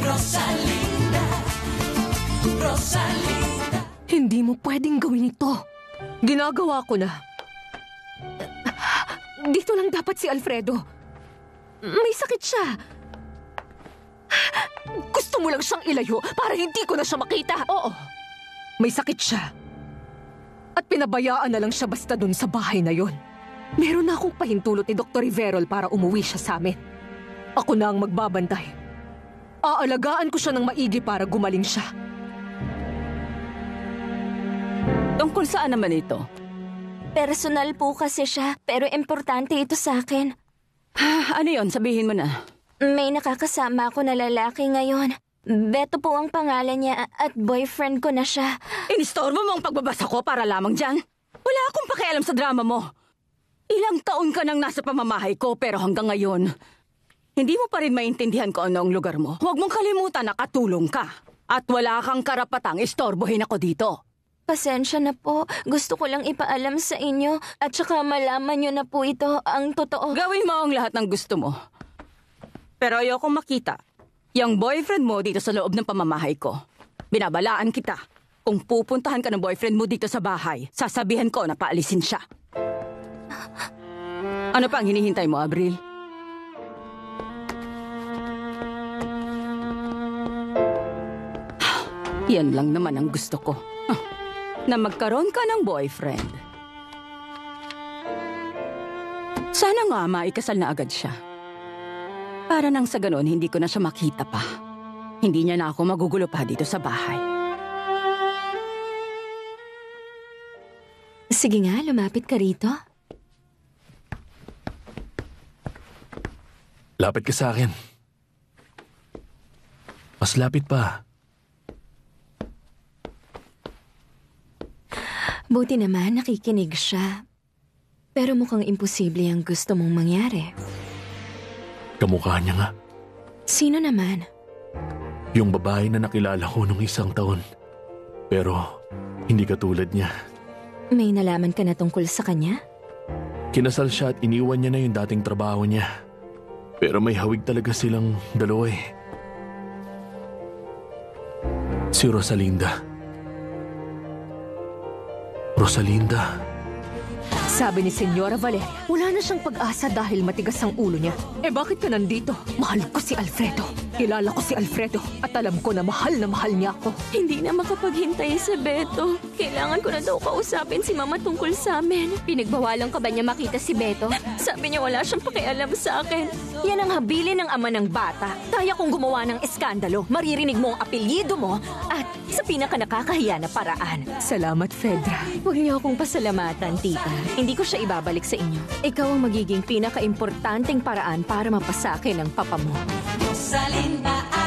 Rosalinda, Rosalinda. Hindi mo pwedeng gawin ito. Ginagawa ko na. Dito lang dapat si Alfredo. May sakit siya. Gusto mo lang siyang ilayo para hindi ko na siya makita. Oo, may sakit siya. At pinabayaan na lang siya basta dun sa bahay na yon. Meron na akong pahintulot ni Dr. Riverol para umuwi siya sa amin. Ako na ang magbabantay. Aalagaan ko siya ng maigi para gumaling siya. Tungkol saan naman ito? Personal po kasi siya, pero importante ito sa akin. Ano yon? Sabihin mo na. May nakakasama ako na lalaki ngayon. Beto po ang pangalan niya at boyfriend ko na siya. Inistorbo mo ang pagbabasa ko para lamang dyan? Wala akong pakialam sa drama mo. Ilang taon ka nang nasa pamamahay ko pero hanggang ngayon, hindi mo pa rin maintindihan kung ano ang lugar mo. Huwag mong kalimutan na katulong ka. At wala kang karapatang istorbohin ako dito. Pasensya na po. Gusto ko lang ipaalam sa inyo at saka malaman nyo na po ito ang totoo. Gawin mo ang lahat ng gusto mo. Pero ayokong makita yung boyfriend mo dito sa loob ng pamamahay ko. Binabalaan kita. Kung pupuntahan ka ng boyfriend mo dito sa bahay, sasabihan ko na paalisin siya. Ano pa ang hinihintay mo, Abril? Yan lang naman ang gusto ko. Na magkaroon ka ng boyfriend. Sana nga maikasal na agad siya. Para nang sa ganon, hindi ko na siya makita pa. Hindi niya na ako magugulo pa dito sa bahay. Sige nga, lumapit ka rito. Lapit ka sa akin. Mas lapit pa. Buti naman nakikinig siya. Pero mukhang imposible ang gusto mong mangyari. Kamukha niya nga. Sino naman? Yung babae na nakilala ko nung isang taon. Pero hindi katulad niya. May nalaman ka na tungkol sa kanya? Kinasal siya at iniwan niya na yung dating trabaho niya. Pero may hawig talaga silang dalawa eh. Si Rosalinda. Rosalinda. Sabi ni Senyora Valeria, wala na siyang pag-asa dahil matigas ang ulo niya. Eh bakit ka nandito? Mahal ko si Alfredo. Kilala ko si Alfredo at alam ko na mahal niya ako. Hindi na makapaghintay si Beto. Kailangan ko na daw kausapin si Mama tungkol sa amin. Pinagbawalan ka ba niya makita si Beto? Sabi niya wala siyang pakialam sa akin. Yan ang habilin ng ama ng bata. Kaya kong gumawa ng eskandalo. Maririnig mo ang apelyido mo at sa pinaka-nakakahiya na paraan. Salamat, Fedra. Huwag niyo akong pasalamatan, tita. Hindi ko siya ibabalik sa inyo. Ikaw ang magiging pinaka-importanteng paraan para mapasakin ang papa mo. Rosalinda.